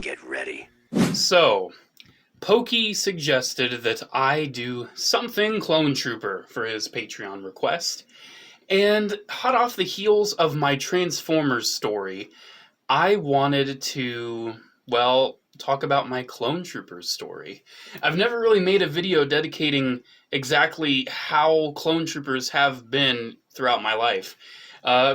Get ready. So, Poky suggested that I do something Clone Trooper for his Patreon request. And hot off the heels of my Transformers story, I wanted to, well, talk about my Clone Troopers story. I've never really made a video dedicating exactly how Clone Troopers have been throughout my life.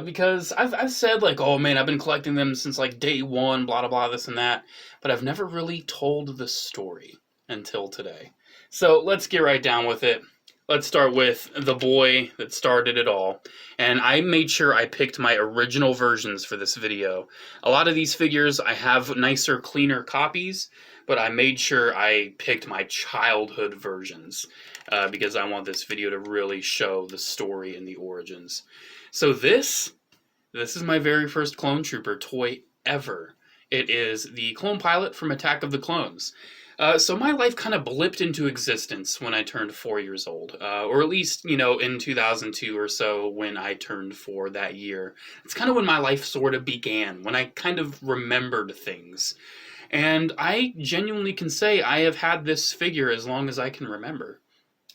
Because I've said, like, oh man, I've been collecting them since like day one, blah, blah, blah, this and that. But I've never really told the story until today. So let's get right down with it. Let's start with the boy that started it all. And I made sure I picked my original versions for this video. A lot of these figures, I have nicer, cleaner copies, but I made sure I picked my childhood versions because I want this video to really show the story and the origins. So this is my very first Clone Trooper toy ever. It is the Clone Pilot from Attack of the Clones. So my life kind of blipped into existence when I turned 4 years old, or at least, in 2002 or so when I turned 4 that year. It's kind of when my life sort of began, when I kind of remembered things. And I genuinely can say I have had this figure as long as I can remember.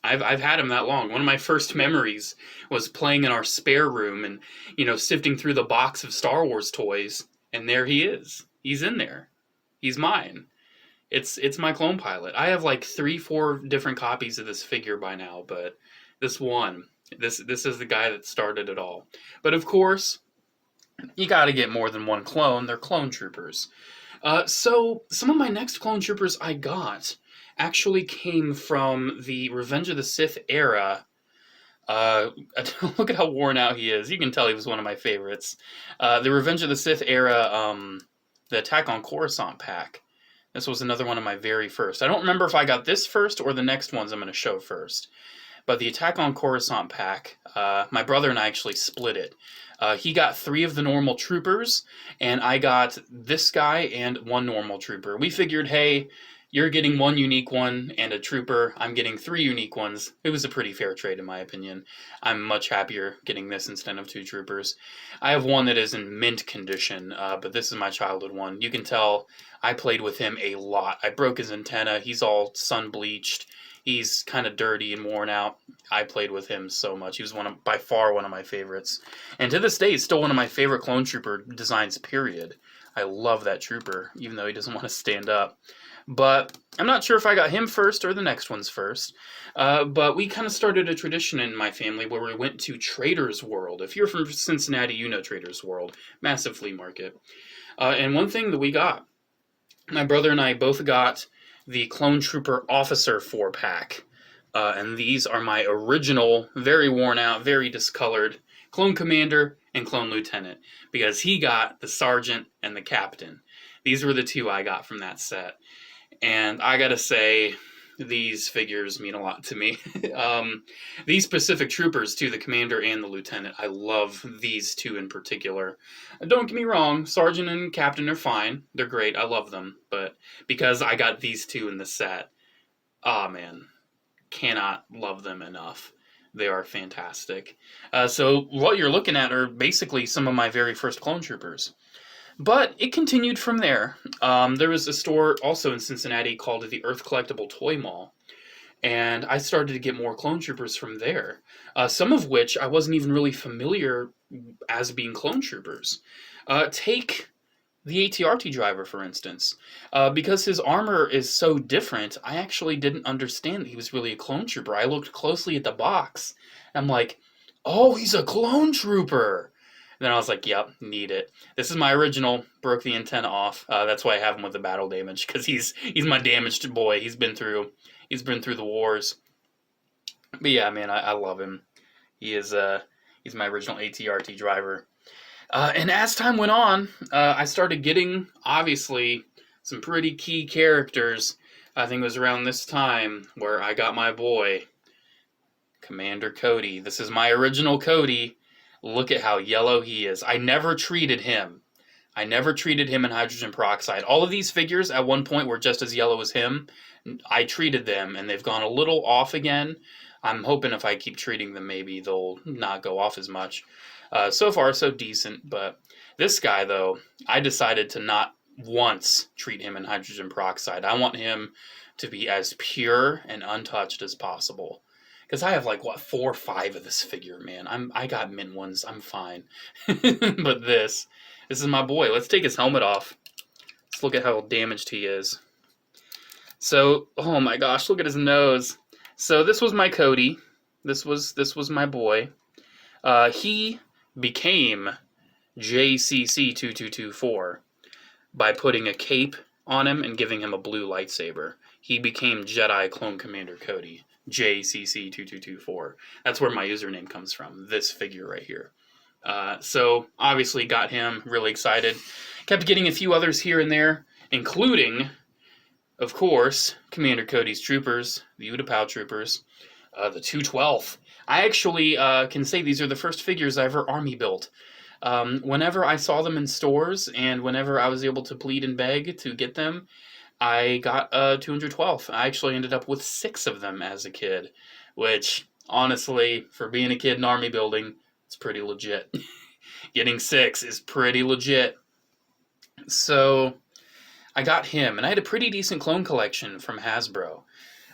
I've had him that long. One of my first memories was playing in our spare room and, sifting through the box of Star Wars toys, and there he is. He's in there. He's mine. It's my Clone Pilot. I have like 3-4 different copies of this figure by now, but this one, this is the guy that started it all. But of course, you gotta get more than one clone. They're Clone Troopers. So some of my next Clone Troopers I got actually came from the Revenge of the Sith era. Look at how worn out he is. You can tell he was one of my favorites. The Revenge of the Sith era, the Attack on Coruscant pack. This was another one of my very first. I don't remember if I got this first or the next ones I'm going to show first. But the Attack on Coruscant pack, my brother and I actually split it. He got 3 of the normal troopers, and I got this guy and 1 normal trooper. We figured, hey, you're getting 1 unique one and a trooper. I'm getting 3 unique ones. It was a pretty fair trade in my opinion. I'm much happier getting this instead of 2 troopers. I have one that is in mint condition, but this is my childhood one. You can tell I played with him a lot. I broke his antenna. He's all sun-bleached. He's kind of dirty and worn out. I played with him so much. He was by far one of my favorites. And to this day, he's still one of my favorite Clone Trooper designs, period. I love that trooper, even though he doesn't want to stand up. But I'm not sure if I got him first or the next ones first. But we kind of started a tradition in my family where we went to Trader's World. If you're from Cincinnati, you know Trader's World. Massive flea market. And one thing that we got, my brother and I both got the Clone Trooper Officer 4-pack. And these are my original, very worn out, very discolored Clone Commander and Clone Lieutenant. Because he got the Sergeant and the Captain. These were the 2 I got from that set. And I gotta say, these figures mean a lot to me. These specific troopers, too, the Commander and the Lieutenant, I love these 2 in particular. Don't get me wrong, Sergeant and Captain are fine. They're great, I love them. But because I got these 2 in the set, man, cannot love them enough. They are fantastic. So what you're looking at are basically some of my very first Clone Troopers. But it continued from there. There was a store also in Cincinnati called the Earth Collectible Toy Mall. And I started to get more Clone Troopers from there. Some of which I wasn't even really familiar as being Clone Troopers. Take the ATRT driver, for instance. Because his armor is so different, I actually didn't understand that he was really a Clone Trooper. I looked closely at the box. And I'm like, oh, he's a Clone Trooper! And then I was like, yep, need it. This is my original, broke the antenna off. That's why I have him with the battle damage, because he's my damaged boy. He's been through the wars. But yeah, man, I love him. He's my original ATRT driver. And as time went on, I started getting, obviously, some pretty key characters. I think it was around this time where I got my boy, Commander Cody. This is my original Cody. Look at how yellow he is. I never treated him. in hydrogen peroxide. All of these figures at one point were just as yellow as him. I treated them, and they've gone a little off again. I'm hoping if I keep treating them, maybe they'll not go off as much. So far, so decent. But this guy, though, I decided to not once treat him in hydrogen peroxide. I want him to be as pure and untouched as possible. Because I have like, what, 4 or 5 of this figure, man. I got mint ones. I'm fine. But this is my boy. Let's take his helmet off. Let's look at how damaged he is. So, oh my gosh, look at his nose. So this was my Cody. This was my boy. He became JCC2224 by putting a cape on him and giving him a blue lightsaber. He became Jedi Clone Commander Cody, JCC2224. That's where my username comes from, this figure right here. So, obviously got him, really excited. Kept getting a few others here and there, including, of course, Commander Cody's troopers, the Utapau troopers, the 212th. I actually can say these are the first figures I ever army built. Whenever I saw them in stores and whenever I was able to plead and beg to get them, I got 212. I actually ended up with 6 of them as a kid, which, honestly, for being a kid in army building, it's pretty legit. Getting 6 is pretty legit. So, I got him, and I had a pretty decent clone collection from Hasbro.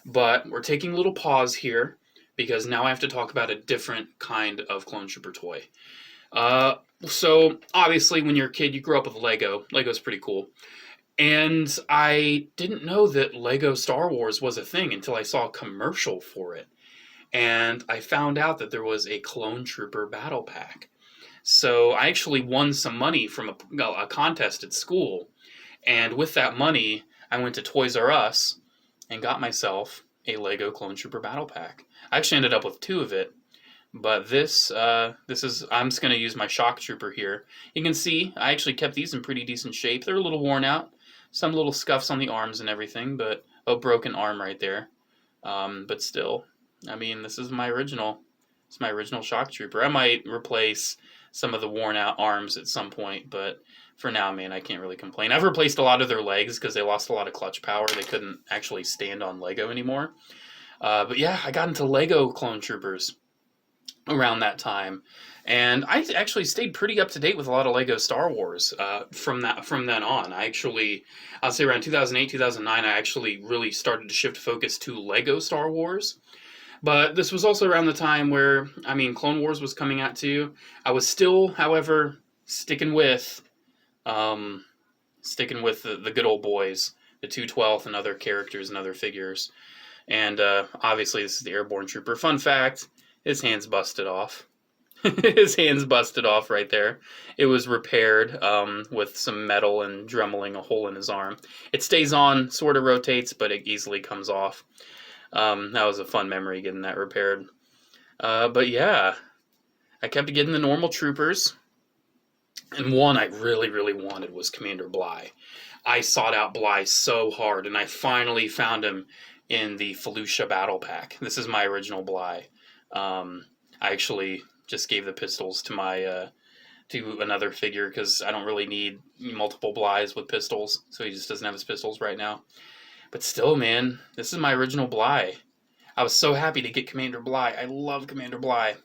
But we're taking a little pause here, because now I have to talk about a different kind of clone trooper toy. So, obviously, when you're a kid, you grew up with Lego. Lego's pretty cool. And I didn't know that Lego Star Wars was a thing until I saw a commercial for it. And I found out that there was a Clone Trooper Battle Pack. So I actually won some money from a contest at school. And with that money, I went to Toys R Us and got myself a Lego Clone Trooper Battle Pack. I actually ended up with 2 of it. But this is, I'm just going to use my Shock Trooper here. You can see, I actually kept these in pretty decent shape. They're a little worn out. Some little scuffs on the arms and everything, but a broken arm right there. But still, I mean, this is my original. It's my original Shock Trooper. I might replace some of the worn out arms at some point, but for now, man, I can't really complain. I've replaced a lot of their legs because they lost a lot of clutch power. They couldn't actually stand on Lego anymore. But yeah, I got into Lego Clone Troopers around that time, and I actually stayed pretty up to date with a lot of Lego Star Wars from then on. I'll say around 2008, 2009, I actually really started to shift focus to Lego Star Wars. But this was also around the time where, I mean, Clone Wars was coming out too. I was still, however, sticking with the good old boys, the 212th and other characters and other figures. And obviously this is the Airborne Trooper. Fun fact, his hand's busted off. His hand's busted off right there. It was repaired with some metal and dremeling a hole in his arm. It stays on, sort of rotates, but it easily comes off. That was a fun memory getting that repaired. But yeah, I kept getting the normal troopers. And one I really, really wanted was Commander Bly. I sought out Bly so hard, and I finally found him in the Felucia Battle Pack. This is my original Bly. I actually just gave the pistols to my to another figure because I don't really need multiple Blys with pistols, so he just doesn't have his pistols right now. But still, man, this is my original Bly. I was so happy to get Commander Bly. I love Commander Bly.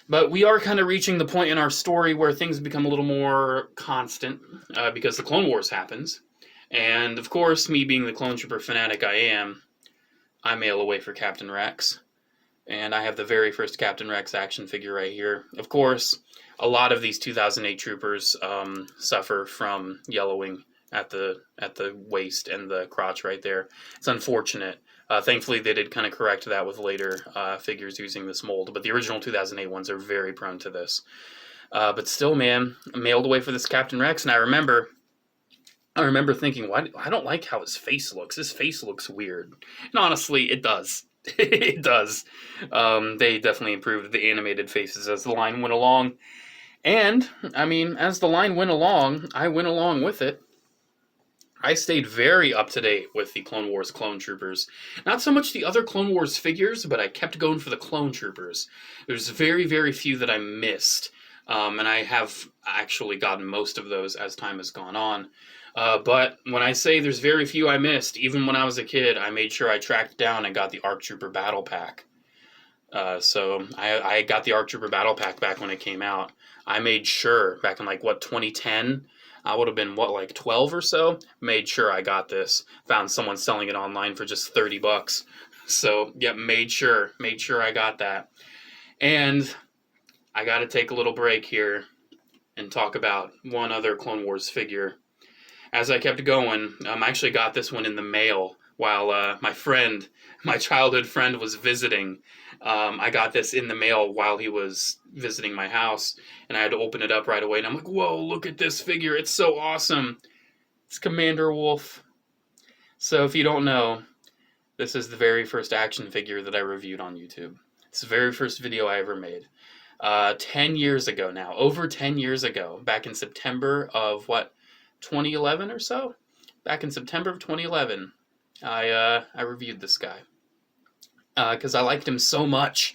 But we are kind of reaching the point in our story where things become a little more constant because the Clone Wars happens. And, of course, me being the Clone Trooper fanatic I am, I mail away for Captain Rex. And I have the very first Captain Rex action figure right here. Of course, a lot of these 2008 troopers suffer from yellowing at the waist and the crotch right there. It's unfortunate. Thankfully, they did kind of correct that with later figures using this mold. But the original 2008 ones are very prone to this. But still, man, I mailed away for this Captain Rex, and I remember thinking, why? I don't like how his face looks. His face looks weird. And honestly, it does. It does. They definitely improved the animated faces as the line went along. And, I mean, as the line went along, I went along with it. I stayed very up to date with the Clone Wars Clone Troopers. Not so much the other Clone Wars figures, but I kept going for the Clone Troopers. There's very, very few that I missed. And I have actually gotten most of those as time has gone on. But when I say there's very few I missed, even when I was a kid, I made sure I tracked down and got the ARC Trooper Battle Pack. So I got the ARC Trooper Battle Pack back when it came out. I made sure, back in 2010, I would have been, what, like 12 or so? Made sure I got this. Found someone selling it online for just 30 bucks. So, yeah, made sure I got that. And I got to take a little break here and talk about one other Clone Wars figure. As I kept going, I actually got this one in the mail while my childhood friend was visiting. I got this in the mail while he was visiting my house, and I had to open it up right away. And I'm like, whoa, look at this figure. It's so awesome. It's Commander Wolf. So if you don't know, this is the very first action figure that I reviewed on YouTube. It's the very first video I ever made. 10 years ago now, over 10 years ago, back in September of, 2011 or so? Back in September of 2011, I reviewed this guy. Because I liked him so much.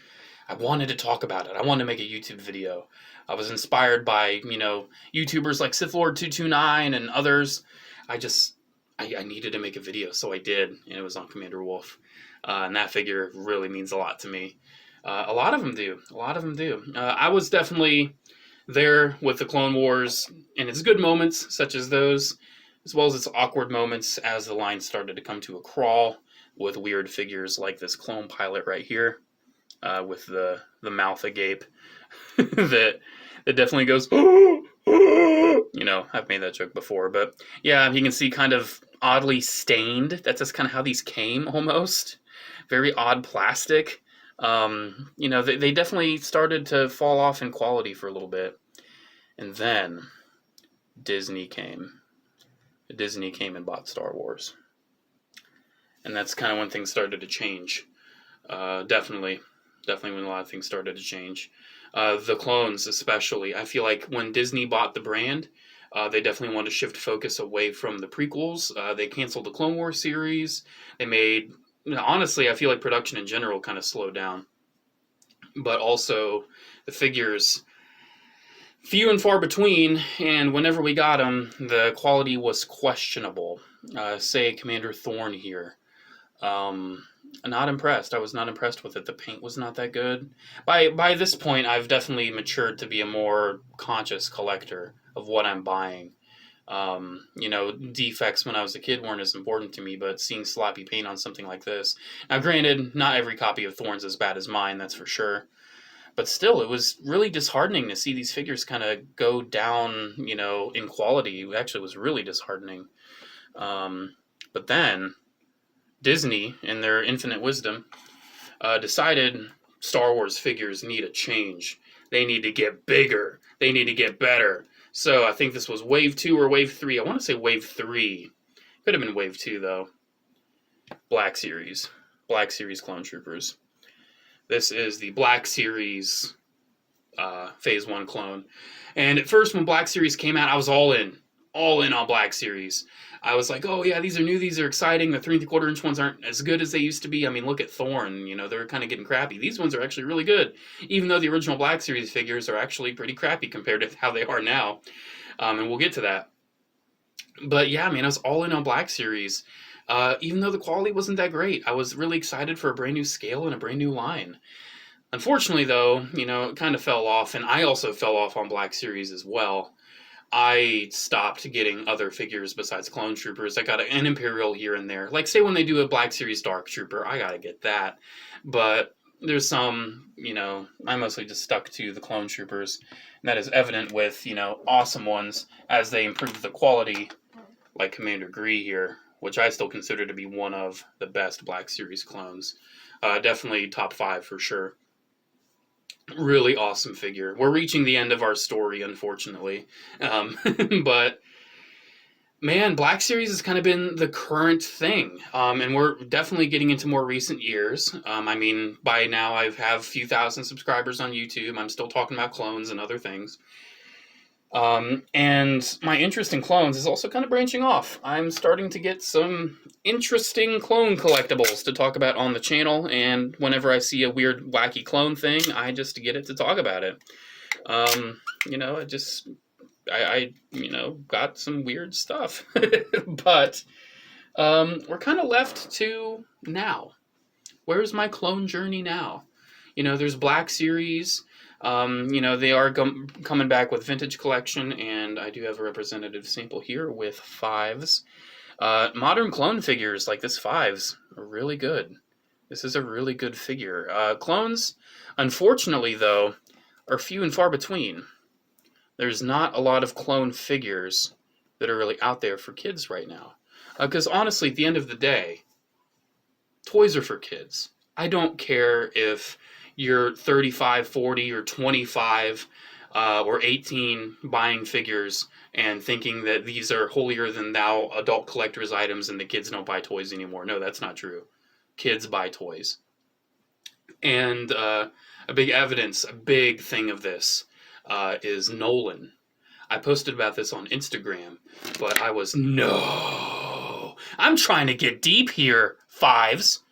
I wanted to talk about it. I wanted to make a YouTube video. I was inspired by, YouTubers like SithLord229 and others. I needed to make a video, so I did, and it was on Commander Wolf. And that figure really means a lot to me. A lot of them do. I was definitely there with the Clone Wars in its good moments, such as those, as well as its awkward moments as the line started to come to a crawl, with weird figures like this clone pilot right here, with the mouth agape that definitely goes, I've made that joke before, but yeah, you can see kind of oddly stained. That's just kind of how these came, almost. Very odd plastic. They definitely started to fall off in quality for a little bit. And then Disney came. Disney came and bought Star Wars. And that's kind of when things started to change. Definitely when a lot of things started to change. The clones especially. I feel like when Disney bought the brand, they definitely wanted to shift focus away from the prequels. They canceled the Clone Wars series. They made, honestly, I feel like production in general kind of slowed down. But also the figures, few and far between, and whenever we got them, the quality was questionable. Say Commander Thorn here. Not impressed. I was not impressed with it. The paint was not that good. By this point, I've definitely matured to be a more conscious collector of what I'm buying. Defects when I was a kid weren't as important to me, but seeing sloppy paint on something like this. Now, granted, not every copy of Thorn's as bad as mine, that's for sure. But still, it was really disheartening to see these figures kind of go down, in quality. It actually was really disheartening. But then Disney, in their infinite wisdom, decided Star Wars figures need a change. They need to get bigger. They need to get better. So I think this was Wave 2 or Wave 3. I want to say Wave 3. Could have been Wave 2, though. Black Series. Black Series Clone Troopers. This is the Black Series Phase 1 clone. And at first, when Black Series came out, I was all in on Black Series. I was like, oh yeah, these are new, these are exciting. The 3 3/4 inch ones aren't as good as they used to be. I mean, look at Thorn, they're kind of getting crappy. These ones are actually really good, even though the original Black Series figures are actually pretty crappy compared to how they are now. And we'll get to that. But yeah, I was all in on Black Series. Even though the quality wasn't that great, I was really excited for a brand new scale and a brand new line. Unfortunately, though, it kind of fell off, and I also fell off on Black Series as well. I stopped getting other figures besides Clone Troopers. I got an Imperial here and there. Like, say when they do a Black Series Dark Trooper, I gotta get that. But there's some, I mostly just stuck to the Clone Troopers. And that is evident with, awesome ones as they improve the quality, like Commander Gree here, which I still consider to be one of the best Black Series clones. Definitely top 5 for sure. Really awesome figure. We're reaching the end of our story, unfortunately. But, man, Black Series has kind of been the current thing. And we're definitely getting into more recent years. By now I have a few thousand subscribers on YouTube. I'm still talking about clones and other things. And my interest in clones is also kind of branching off. I'm starting to get some interesting clone collectibles to talk about on the channel, and whenever I see a weird, wacky clone thing, I just get it to talk about it. I got some weird stuff. But we're kind of left to now. Where's my clone journey now? There's Black Series. You know, they are coming back with vintage collection, and I do have a representative sample here with fives. Modern clone figures like this fives are really good. This is a really good figure. Clones, unfortunately, though, are few and far between. There's not a lot of clone figures that are really out there for kids right now. Because honestly, at the end of the day, toys are for kids. I don't care if you're 35, 40, or 25 or 18 buying figures and thinking that these are holier than thou adult collector's items and the kids don't buy toys anymore. No, that's not true. Kids buy toys. And a big thing of this is Nolan. I posted about this on Instagram, but I'm trying to get deep here, fives.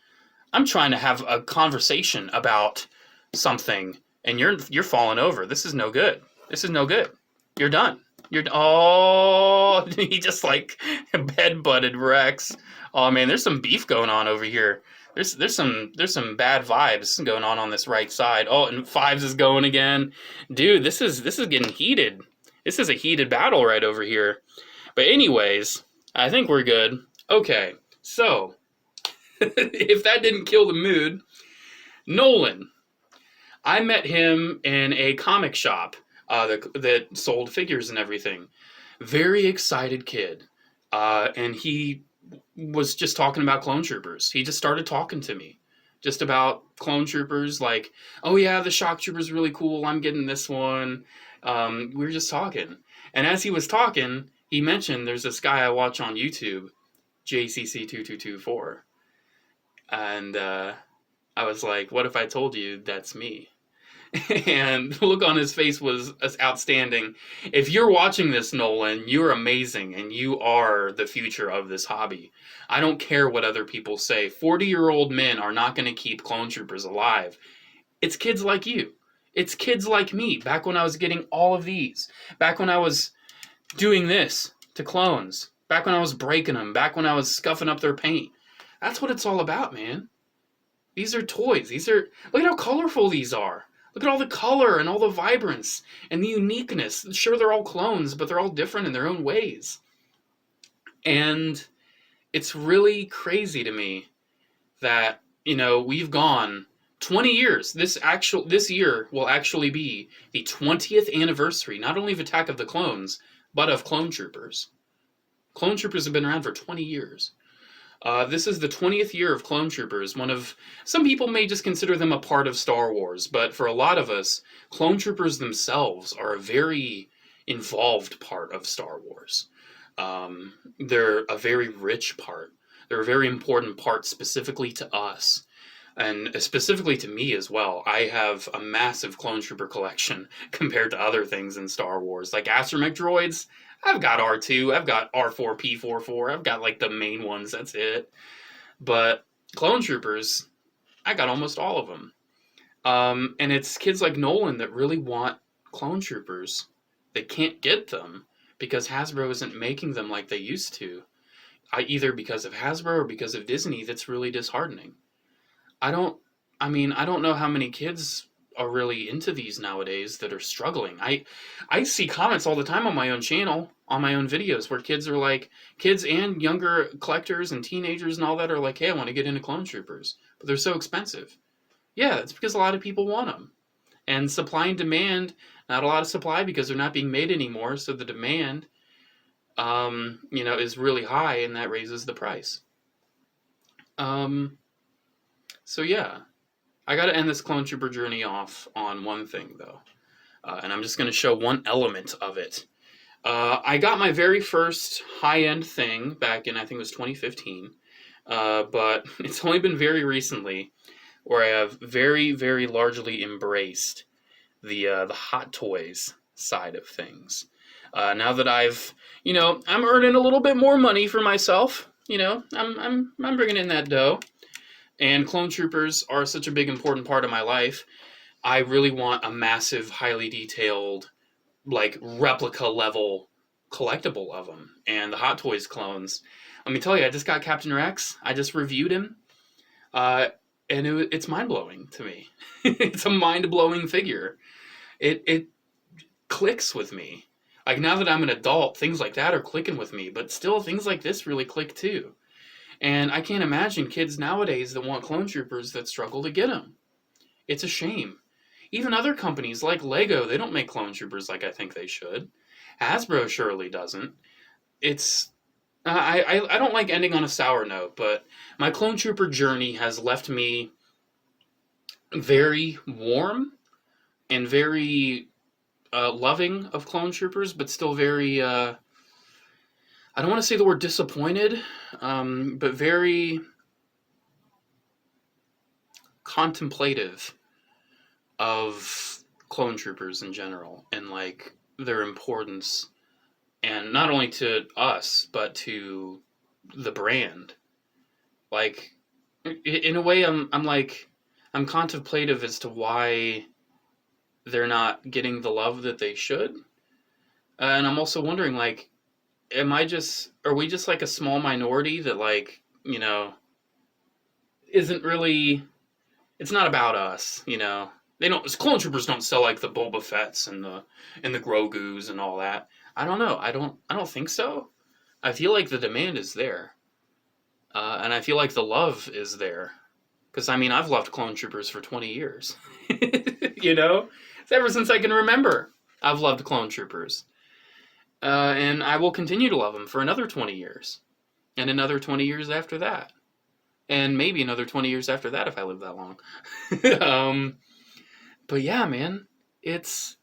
I'm trying to have a conversation about something, and you're falling over. This is no good. This is no good. You're done. He just like head-butted Rex. Oh man, there's some beef going on over here. There's some bad vibes going on this right side. Oh, and fives is going again. Dude, this is getting heated. This is a heated battle right over here. But anyways, I think we're good. Okay, so if that didn't kill the mood, Nolan. I met him in a comic shop that sold figures and everything. Very excited kid. And he was just talking about clone troopers. He just started talking to me just about clone troopers, like, oh yeah, the shock trooper's really cool, I'm getting this one. We were just talking. And as he was talking, he mentioned there's this guy I watch on YouTube, JCC2224. And I was like, what if I told you that's me? And the look on his face was outstanding. If you're watching this, Nolan, you're amazing, and you are the future of this hobby. I don't care what other people say. 40-year-old men are not going to keep clone troopers alive. It's kids like you. It's kids like me, back when I was getting all of these. Back when I was doing this to clones. Back when I was breaking them. Back when I was scuffing up their paint. That's what it's all about, man. These are toys. Look at how colorful these are. Look at all the color and all the vibrance and the uniqueness. Sure, they're all clones, but they're all different in their own ways. And it's really crazy to me that, we've gone 20 years. This year will actually be the 20th anniversary, not only of Attack of the Clones, but of Clone Troopers. Clone Troopers have been around for 20 years. This is the 20th year of Clone Troopers. Some people may just consider them a part of Star Wars, but for a lot of us, Clone Troopers themselves are a very involved part of Star Wars. They're a very rich part. They're a very important part specifically to us, and specifically to me as well. I have a massive Clone Trooper collection compared to other things in Star Wars, like astromech droids. I've got R2, I've got R4P44, I've got like the main ones, that's it. But Clone Troopers, I got almost all of them. And it's kids like Nolan that really want Clone Troopers. They can't get them because Hasbro isn't making them like they used to. Either because of Hasbro or because of Disney. That's really disheartening. I don't know how many kids are really into these nowadays that are struggling. I see comments all the time on my own channel, on my own videos, where kids and younger collectors and teenagers and all that are like, hey, I want to get into Clone Troopers, but they're so expensive. Yeah, that's because a lot of people want them. And supply and demand, not a lot of supply because they're not being made anymore, so the demand, is really high, and that raises the price. So yeah. I got to end this Clone Trooper journey off on one thing, though. And I'm just going to show one element of it. I got my very first high-end thing back in, I think it was 2015. But it's only been very recently where I have very, very largely embraced the Hot Toys side of things. Now that I'm earning a little bit more money for myself. I'm bringing in that dough. And Clone Troopers are such a big, important part of my life. I really want a massive, highly detailed, like, replica-level collectible of them. And the Hot Toys clones, let me tell you, I just got Captain Rex. I just reviewed him. And it's mind-blowing to me. It's a mind-blowing figure. it clicks with me. Like, now that I'm an adult, things like that are clicking with me, but still things like this really click too. And I can't imagine kids nowadays that want clone troopers that struggle to get them. It's a shame. Even other companies like Lego, they don't make clone troopers like I think they should. Hasbro surely doesn't. It's I don't like ending on a sour note, but my clone trooper journey has left me very warm and very loving of clone troopers, but still very I don't want to say the word disappointed, but very contemplative of clone troopers in general and like their importance, and not only to us but to the brand. Like, in a way, I'm contemplative as to why they're not getting the love that they should, and I'm also wondering, like, are we just like a small minority that, like, isn't really, it's not about us, They don't, clone troopers don't sell like the Boba Fett's and the Grogu's and all that. I don't know. I don't think so. I feel like the demand is there, and I feel like the love is there. Because I've loved clone troopers for 20 years. It's ever since I can remember, I've loved clone troopers, and I will continue to love them for another 20 years, and another 20 years after that, and maybe another 20 years after that if I live that long. But yeah, man, it's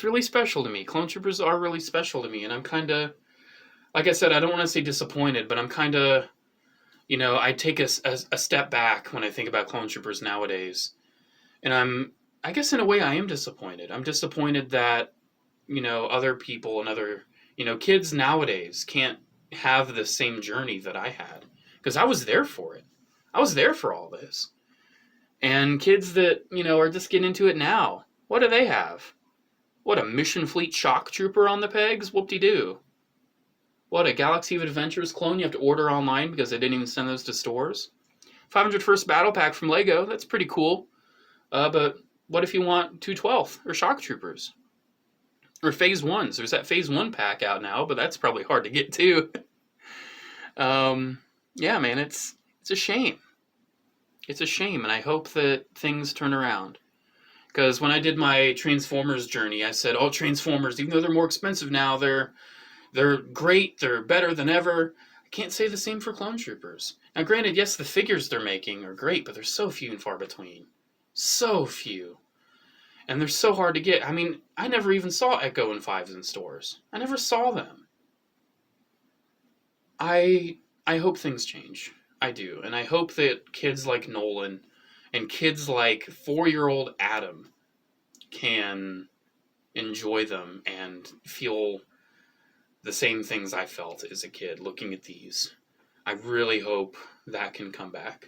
really special to me. Clone troopers are really special to me, and I'm kind of, like I said, I don't want to say disappointed, but I'm kind of, I take a step back when I think about clone troopers nowadays, and I guess in a way I am disappointed. I'm disappointed that, other people and other, kids nowadays can't have the same journey that I had, because I was there for it. I was there for all this. And kids that, are just getting into it now, what do they have? What, a Mission Fleet shock trooper on the pegs? Whoop-de-doo. What, a Galaxy of Adventures clone you have to order online because they didn't even send those to stores? 501st Battle Pack from Lego, that's pretty cool. But what if you want 212th or shock troopers? Or Phase 1s. There's that Phase 1 pack out now, but that's probably hard to get too. Yeah, man, it's a shame. It's a shame, and I hope that things turn around. Because when I did my Transformers journey, I said, oh, Transformers, even though they're more expensive now, they're great, they're better than ever. I can't say the same for clone troopers. Now, granted, yes, the figures they're making are great, but they're so few and far between. So few. And they're so hard to get. I never even saw Echo and Fives in stores. I never saw them. I hope things change. I do. And I hope that kids like Nolan and kids like 4-year-old Adam can enjoy them and feel the same things I felt as a kid looking at these. I really hope that can come back,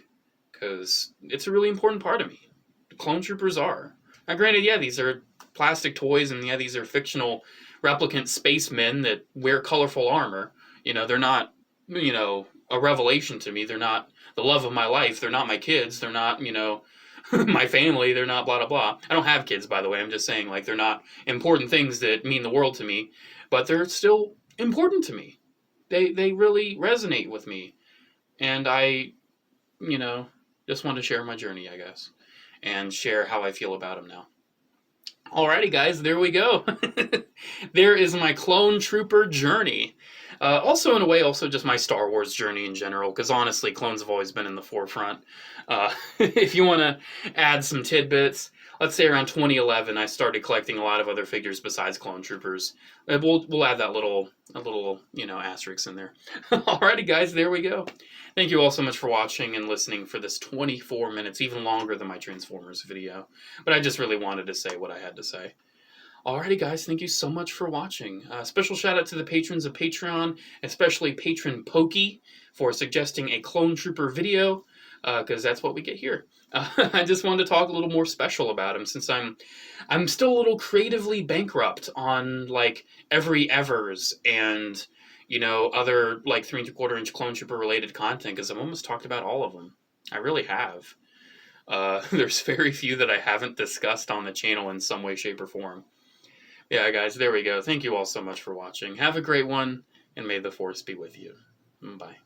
because it's a really important part of me. The clone troopers are. Now, granted, yeah, these are plastic toys, and yeah, these are fictional replicant spacemen that wear colorful armor. They're not, a revelation to me. They're not the love of my life. They're not my kids. They're not, my family. They're not blah, blah, blah. I don't have kids, by the way. I'm just saying, like, they're not important things that mean the world to me, but they're still important to me. They really resonate with me. And I, just want to share my journey, I guess, and share how I feel about them now. Alrighty, guys, there we go. There is my clone trooper journey. Also, in a way, also just my Star Wars journey in general, because honestly, clones have always been in the forefront. If you want to add some tidbits, let's say around 2011, I started collecting a lot of other figures besides clone troopers. We'll add that little asterisk in there. Alrighty, guys, there we go. Thank you all so much for watching and listening for this 24 minutes, even longer than my Transformers video. But I just really wanted to say what I had to say. Alrighty, guys, thank you so much for watching. Special shout out to the patrons of Patreon, especially patron Poky, for suggesting a clone trooper video, because that's what we get here. I just wanted to talk a little more special about him, since I'm still a little creatively bankrupt on like every Evers and other like 3 3/4 inch clone trooper related content, because I've almost talked about all of them. I really have. There's very few that I haven't discussed on the channel in some way, shape, or form. Yeah, guys, there we go. Thank you all so much for watching. Have a great one, and may the Force be with you. Bye.